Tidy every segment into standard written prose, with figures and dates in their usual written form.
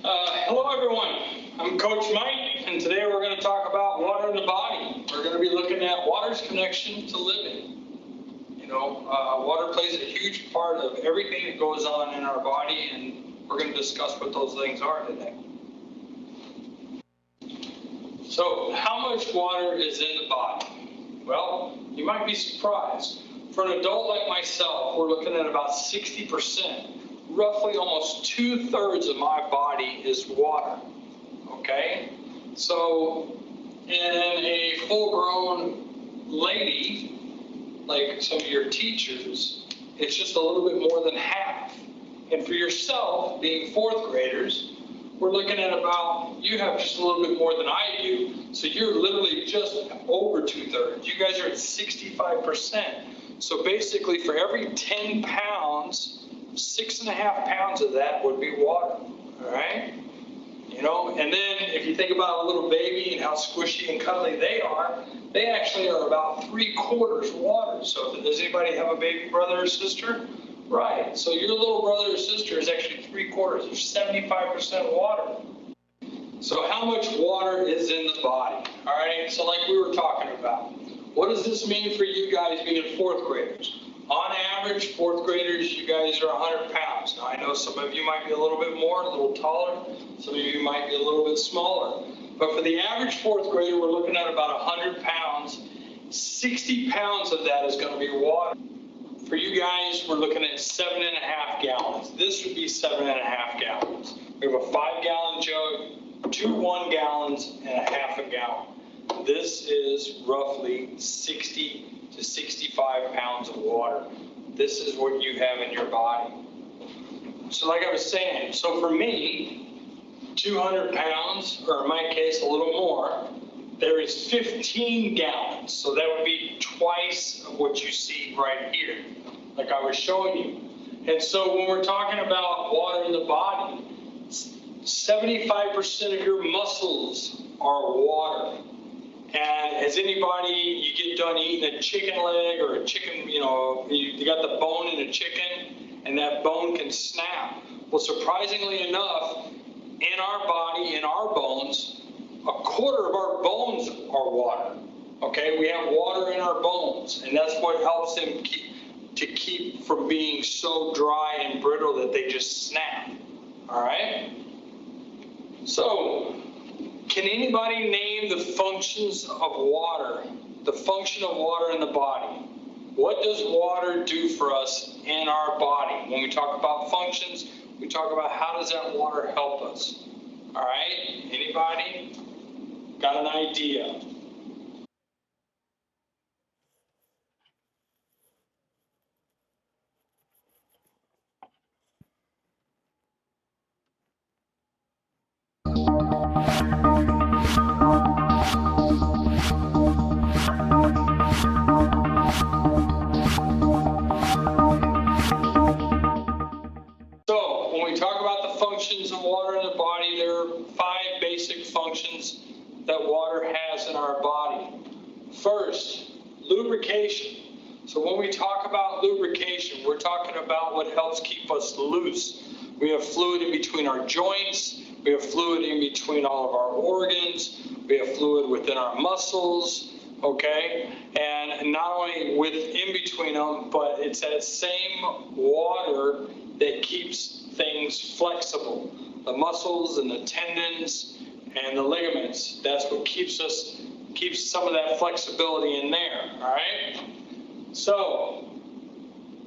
Hello everyone, I'm Coach Mike, and today we're going to talk about water in the body. We're going to be looking at water's connection to living. Water plays a huge part of everything that goes on in our body, and we're going to discuss what those things are today. So, how much water is in the body? Well, you might be surprised. For an adult like myself, we're looking at about 60%. Roughly almost 2/3 of my body is water, okay? So in a full-grown lady, like some of your teachers, it's just a little bit more than half. And for yourself, being fourth graders, we're looking at about, you have just a little bit more than I do, so you're literally just over 2/3. You guys are at 65%. So basically for every 10 pounds, 6.5 pounds of that would be water, all right? And then if you think about a little baby and how squishy and cuddly they actually are about 3/4 water. So does anybody have a baby brother or sister? Right, so your little brother or sister is actually 3/4, they're 75% water. So how much water is in the body, all right? So like we were talking about, what does this mean for you guys being fourth graders? On average, fourth graders, you guys are 100 pounds. Now, I know some of you might be a little bit more, a little taller. Some of you might be a little bit smaller. But for the average fourth grader, we're looking at about 100 pounds. 60 pounds of that is going to be water. For you guys, we're looking at 7.5 gallons. This would be 7.5 gallons. We have a 5-gallon jug, 2 1-gallons, and a 1/2 gallon. This is roughly 60 to 65 pounds of water. This is what you have in your body. So like I was saying, so for me, 200 pounds, or in my case, a little more, there is 15 gallons. So that would be twice of what you see right here, like I was showing you. And so when we're talking about water in the body, 75% of your muscles are water. And as anybody, you get done eating a chicken leg or a chicken, you got the bone in a chicken, and that bone can snap. Well, surprisingly enough, in our body, in our bones, 1/4 of our bones are water. Okay, we have water in our bones, and that's what helps them keep from being so dry and brittle that they just snap. All right? So, can anybody name the functions of water? The function of water in the body. What does water do for us in our body? When we talk about functions, we talk about how does that water help us? All right, anybody got an idea? So when we talk about the functions of water in the body, there are 5 basic functions that water has in our body. First, lubrication. So when we talk about lubrication, we're talking about what helps keep us loose. We have fluid in between our joints. We have fluid in between all of our organs. We have fluid within our muscles, okay? And not only within between them, but it's that same water that keeps things flexible. The muscles and the tendons and the ligaments, that's what keeps some of that flexibility in there, all right? So,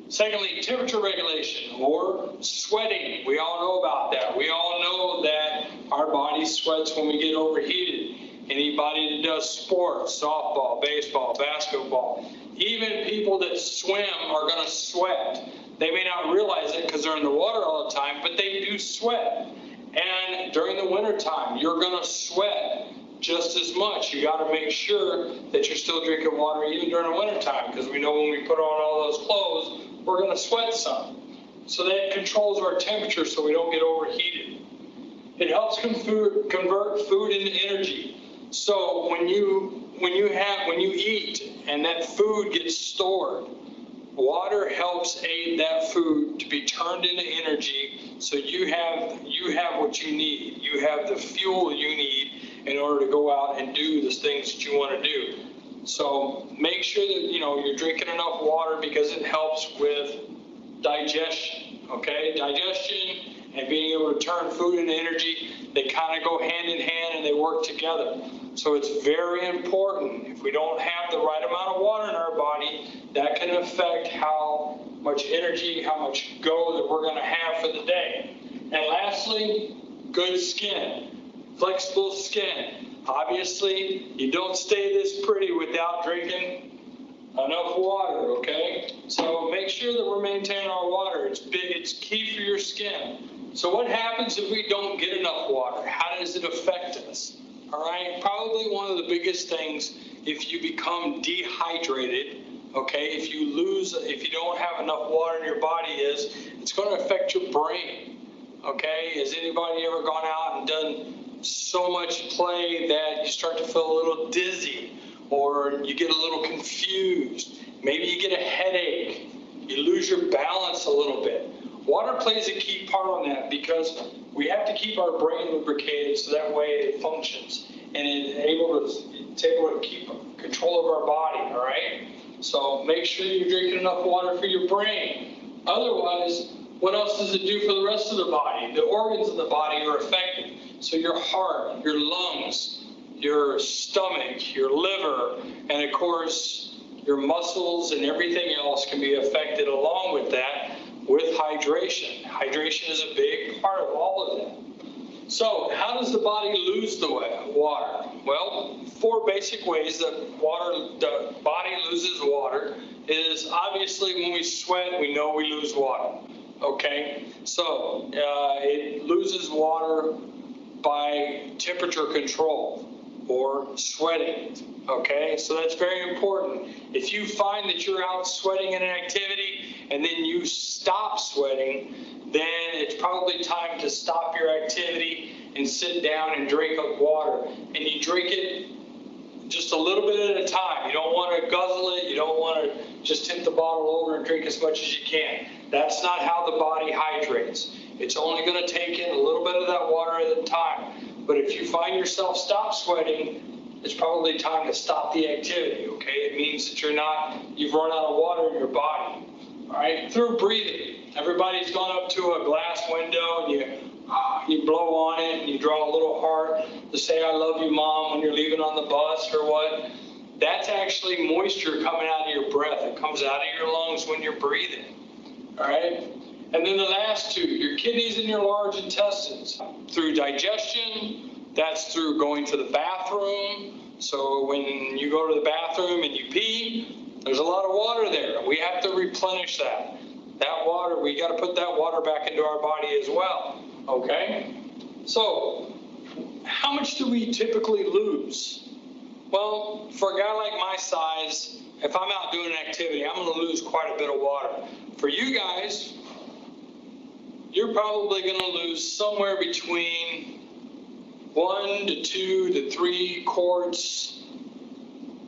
secondly, temperature regulation or sweating. We all know about that. We all know that our body sweats when we get overheated. Anybody that does sports, softball, baseball, basketball, even people that swim are going to sweat. They may not realize it because they're in the water all the time, but they do sweat. And during the winter time, you're going to sweat just as much. You got to make sure that you're still drinking water even during the winter time, because we know when we put on all those clothes, we're going to sweat some. So that controls our temperature so we don't get overheated. It helps convert food into energy. So when you eat and that food gets stored, Water helps aid that food to be turned into energy, so you have what you need. You have the fuel you need in order to go out and do the things that you want to do. So make sure that you're drinking enough water, because it helps with digestion. Okay, digestion and being able to turn food into energy, they kind of go hand in hand and they work together. So it's very important. If we don't have the right amount of water in our body, that can affect how much energy, how much go that we're going to have for the day. And lastly, good skin, flexible skin. Obviously, you don't stay this pretty without drinking enough water, okay? So make sure that we're maintaining our water. It's big, it's key for your skin. So what happens if we don't get enough water? How does it affect us? All right, probably one of the biggest things, if you become dehydrated, okay, if you don't have enough water in your body, is it's going to affect your brain. Okay, has anybody ever gone out and done so much play that you start to feel a little dizzy, or you get a little confused? Maybe you get a headache, you lose your balance a little bit. Water plays a key part on that, because we have to keep our brain lubricated so that way it functions and it's able to keep control of our body, all right? So make sure you're drinking enough water for your brain. Otherwise, what else does it do for the rest of the body? The organs of the body are affected. So your heart, your lungs, your stomach, your liver, and of course, your muscles and everything else can be affected along with that with hydration. Hydration is a big part of all of that. So how does the body lose the water? Well, 4 basic ways that the body loses water is obviously when we sweat, we know we lose water. Okay, so it loses water by temperature control or sweating. Okay, so that's very important. If you find that you're out sweating in an activity and then you stop sweating, then it's probably time to stop your activity and sit down and drink water. And you drink it just a little bit at a time. You don't want to guzzle it. You don't want to just tip the bottle over and drink as much as you can. That's not how the body hydrates. It's only going to take in a little bit of that water at a time. But if you find yourself stop sweating, it's probably time to stop the activity, okay? It means that you've run out of water in your body, all right? Through breathing. Everybody's gone up to a glass window and you blow on it and you draw a little heart to say, I love you, Mom, when you're leaving on the bus or what. That's actually moisture coming out of your breath. It comes out of your lungs when you're breathing, all right? And then the last 2, your kidneys and your large intestines. Through digestion, that's through going to the bathroom. So when you go to the bathroom and you pee, there's a lot of water there. We have to replenish that. That water, we got to put that water back into our body as well, okay? So how much do we typically lose? Well, for a guy like my size, if I'm out doing an activity, I'm going to lose quite a bit of water. For you guys, you're probably going to lose somewhere between 1 to 2 to 3 quarts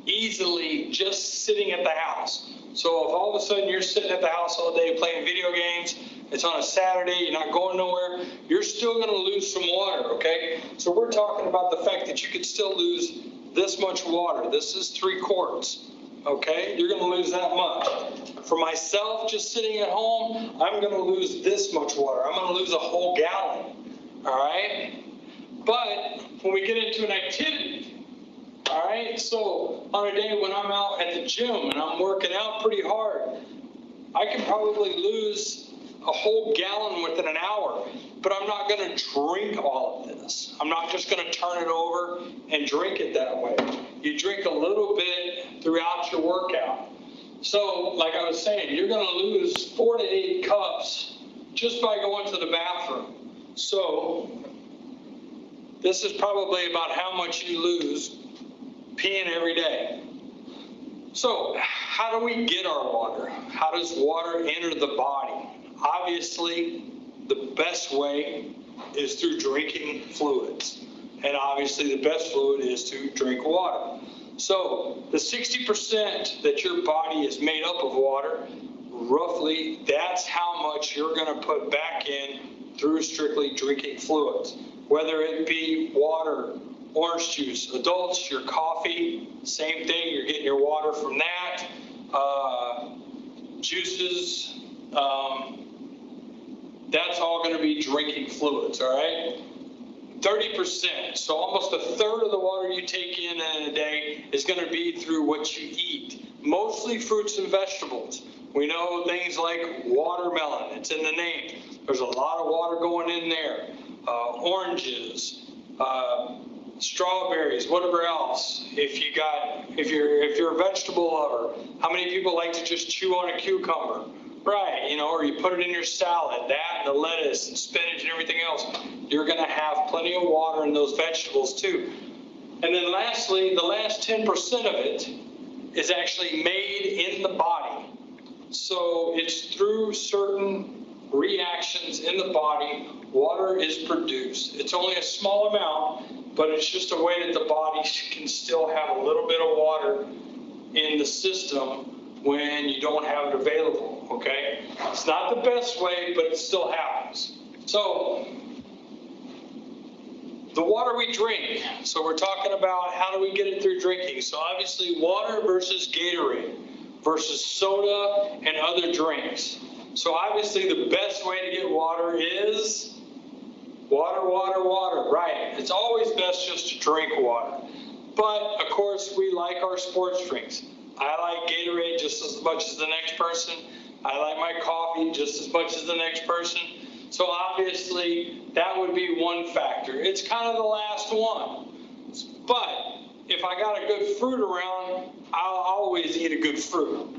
easily just sitting at the house. So if all of a sudden you're sitting at the house all day playing video games, it's on a Saturday, you're not going nowhere, you're still going to lose some water, okay? So we're talking about the fact that you could still lose this much water. This is 3 quarts, okay? You're going to lose that much. For myself, just sitting at home, I'm going to lose this much water. I'm going to lose a whole gallon, all right? But when we get into an activity, all right, so on a day when I'm out at the gym and I'm working out pretty hard, I can probably lose a whole gallon within an hour, but I'm not going to drink all of this. I'm not just going to turn it over and drink it that way. You drink a little bit throughout your workout. So, like I was saying, you're going to lose 4 to 8 cups just by going to the bathroom. So, this is probably about how much you lose peeing every day. So, how do we get our water? How does water enter the body? Obviously, the best way is through drinking fluids. And obviously, the best fluid is to drink water. So, the 60% that your body is made up of water, roughly that's how much you're going to put back in through strictly drinking fluids, whether it be water, orange juice, adults, your coffee, same thing, you're getting your water from that, juices, that's all going to be drinking fluids, all right? 30%, so almost a third of the water you take in a day is going to be through what you eat, mostly fruits and vegetables. We know things like watermelon, it's in the name. There's a lot of water going in there. Oranges, strawberries, whatever else. If you're a vegetable lover, how many people like to just chew on a cucumber? Right, or you put it in your salad, that and the lettuce and spinach and everything else. You're going to have plenty of water in those vegetables too. And then lastly, the last 10% of it is actually made in the body. So it's through certain reactions in the body, water is produced. It's only a small amount, but it's just a way that the body can still have a little bit of water in the system when you don't have it available, okay? It's not the best way, but it still happens. So the water we drink, so we're talking about how do we get it through drinking. So obviously water versus Gatorade versus soda and other drinks. So obviously the best way to get water is water, water, water, right? It's always best just to drink water. But of course we like our sports drinks. I like Gatorade just as much as the next person. I like my coffee just as much as the next person. So obviously that would be one factor. It's kind of the last one. But if I got a good fruit around, I'll always eat a good fruit,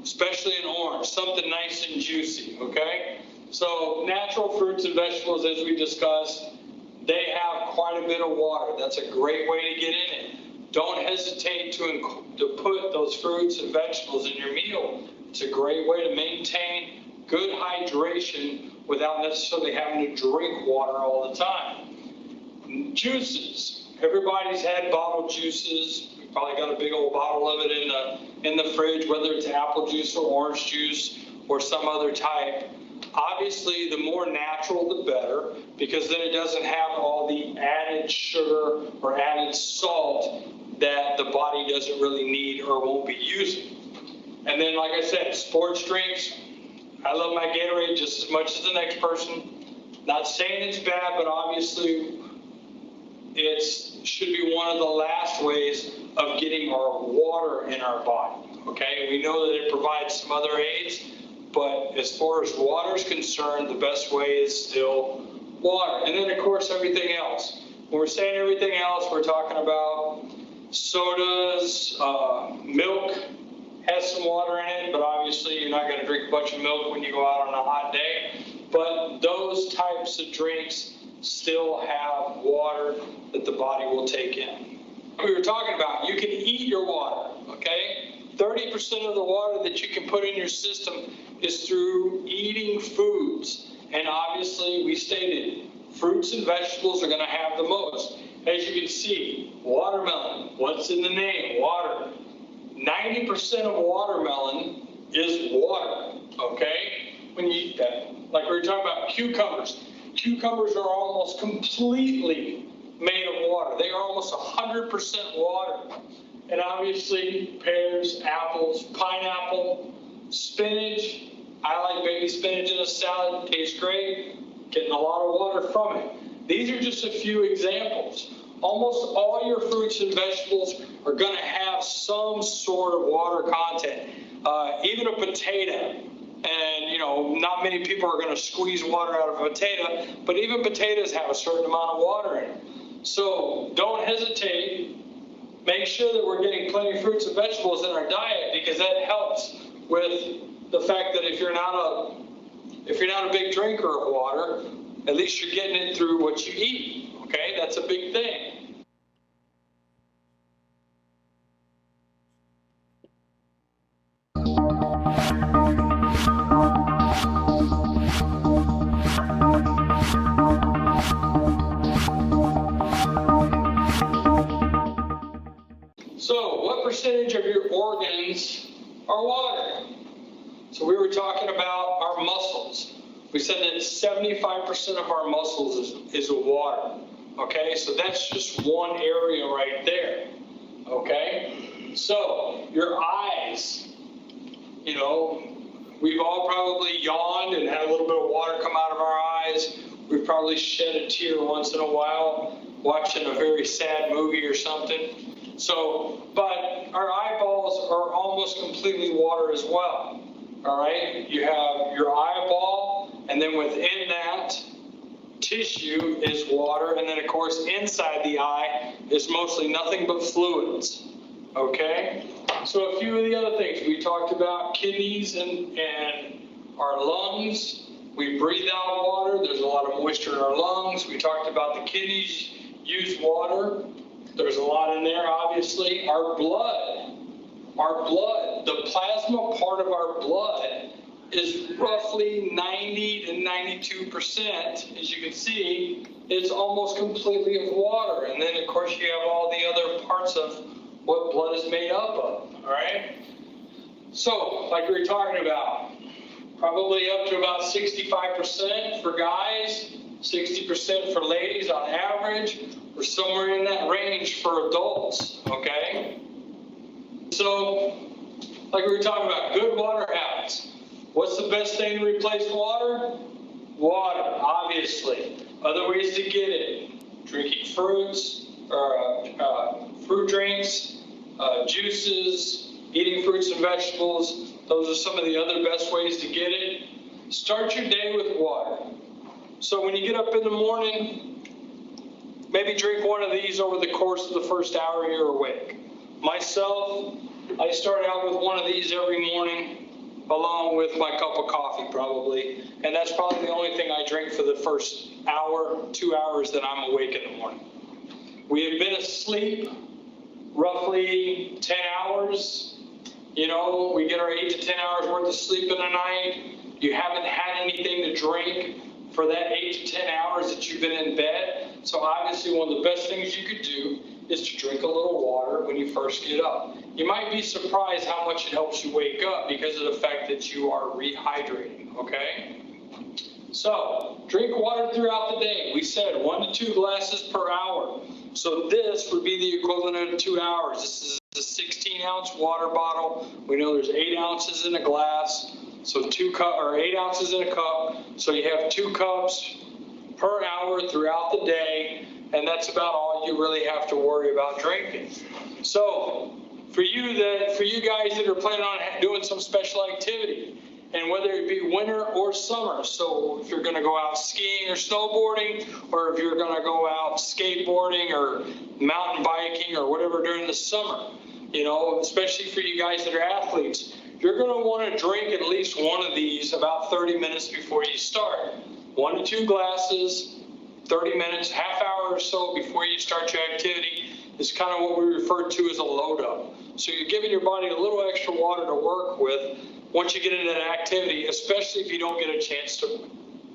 especially an orange, something nice and juicy, okay? So natural fruits and vegetables, as we discussed, they have quite a bit of water. That's a great way to get in it. Don't hesitate to put those fruits and vegetables in your meal. It's a great way to maintain good hydration without necessarily having to drink water all the time. Juices. Everybody's had bottled juices. We probably got a big old bottle of it in the fridge, whether it's apple juice or orange juice or some other type. Obviously, the more natural, the better, because then it doesn't have all the added sugar or added salt that the body doesn't really need or won't be using. And then, like I said, sports drinks. I love my Gatorade just as much as the next person. Not saying it's bad, but obviously it should be one of the last ways of getting our water in our body, okay? We know that it provides some other aids, but as far as water is concerned, the best way is still water. And then, of course, everything else. When we're saying everything else, we're talking about sodas, milk has some water in it, but obviously you're not going to drink a bunch of milk when you go out on a hot day. But those types of drinks still have water that the body will take in. We were talking about, you can eat your water, okay? 30% of the water that you can put in your system is through eating foods. And obviously, we stated, fruits and vegetables are going to have the most. As you can see, watermelon, what's in the name? Water. 90% of watermelon is water, okay? When you eat that. Like we were talking about cucumbers. Cucumbers are almost completely made of water. They are almost 100% water. And obviously, pears, apples, pineapple, spinach. I like baby spinach in a salad. It tastes great. Getting a lot of water from it. These are just a few examples. Almost all your fruits and vegetables are going to have some sort of water content. Even a potato. And, not many people are going to squeeze water out of a potato, but even potatoes have a certain amount of water in them. So don't hesitate. Make sure that we're getting plenty of fruits and vegetables in our diet, because that helps with the fact that if you're not a big drinker of water, at least you're getting it through what you eat. Okay, that's a big thing. So, what percentage of your organs are water? So we were talking about our muscles. We said that 75% of our muscles is water. Okay, so that's just one area right there. Okay, so your eyes, you know, we've all probably yawned and had a little bit of water come out of our eyes. We've probably shed a tear once in a while watching a very sad movie or something. So, but our eyeballs are almost completely water as well. All right, you have your eyeball, and then within that tissue is water, and then of course inside the eye is mostly nothing but fluids. Okay, so a few of the other things we talked about: kidneys and our lungs. We breathe out water. There's a lot of moisture in our lungs. We talked about the kidneys use water. There's a lot in there, obviously. Our blood, the plasma part of our blood is roughly 90 to 92%. As you can see, it's almost completely of water. And then, of course, you have all the other parts of what blood is made up of, all right? So, like we were talking about, probably up to about 65% for guys, 60% for ladies on average. We're somewhere in that range for adults, okay? So, like we were talking about, good water habits. What's the best thing to replace water? Water, obviously. Other ways to get it: drinking fruits, or fruit drinks, juices, eating fruits and vegetables. Those are some of the other best ways to get it. Start your day with water. So when you get up in the morning, maybe drink one of these over the course of the first hour you're awake. Myself, I start out with one of these every morning, along with my cup of coffee probably. And that's probably the only thing I drink for the first hour, 2 hours that I'm awake in the morning. We have been asleep roughly 10 hours. You know, we get our 8 to 10 hours worth of sleep in a night. You haven't had anything to drink for that 8 to 10 hours that you've been in bed. So obviously one of the best things you could do is to drink a little water when you first get up. You might be surprised how much it helps you wake up because of the fact that you are rehydrating, okay? So, drink water throughout the day. We said 1 to 2 glasses per hour. So this would be the equivalent of 2 hours. This is a 16-ounce water bottle. We know there's 8 ounces in a glass, so 8 ounces in a cup. So you have 2 cups per hour throughout the day, and that's about all you really have to worry about drinking. So for you guys that are planning on doing some special activity, and whether it be winter or summer, so if you're going to go out skiing or snowboarding, or if you're going to go out skateboarding or mountain biking or whatever during the summer, you know, especially for you guys that are athletes, you're going to want to drink at least one of these about 30 minutes before you start. 1 to 2 glasses, 30 minutes, half hour or so before you start your activity is kind of what we refer to as a load up. So you're giving your body a little extra water to work with once you get into that activity, especially if you don't get a chance to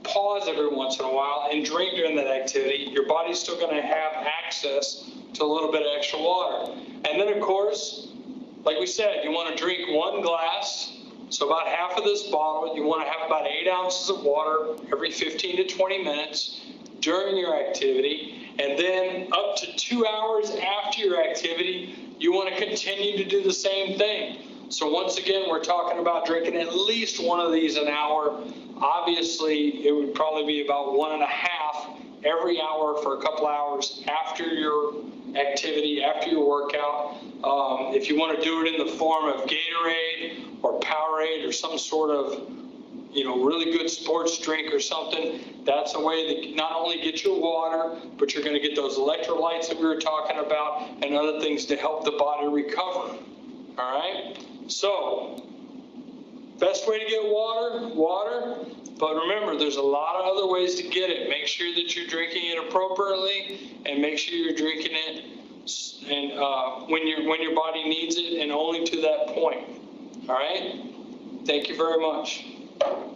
pause every once in a while and drink during that activity. Your body's still going to have access to a little bit of extra water. And then, of course, like we said, you want to drink 1 glass. So about half of this bottle, you want to have about 8 ounces of water every 15 to 20 minutes during your activity. And then up to 2 hours after your activity, you want to continue to do the same thing. So once again, we're talking about drinking at least one of these an hour. Obviously, it would probably be about 1.5 every hour for a couple hours after your activity, after your workout. If you want to do it in the form of Gatorade or Powerade or some sort of, you know, really good sports drink or something, that's a way to not only get your water, but you're going to get those electrolytes that we were talking about and other things to help the body recover. All right? So, best way to get water. But remember, there's a lot of other ways to get it. Make sure that you're drinking it appropriately, and make sure you're drinking it and when your body needs it, and only to that point. All right? Thank you very much.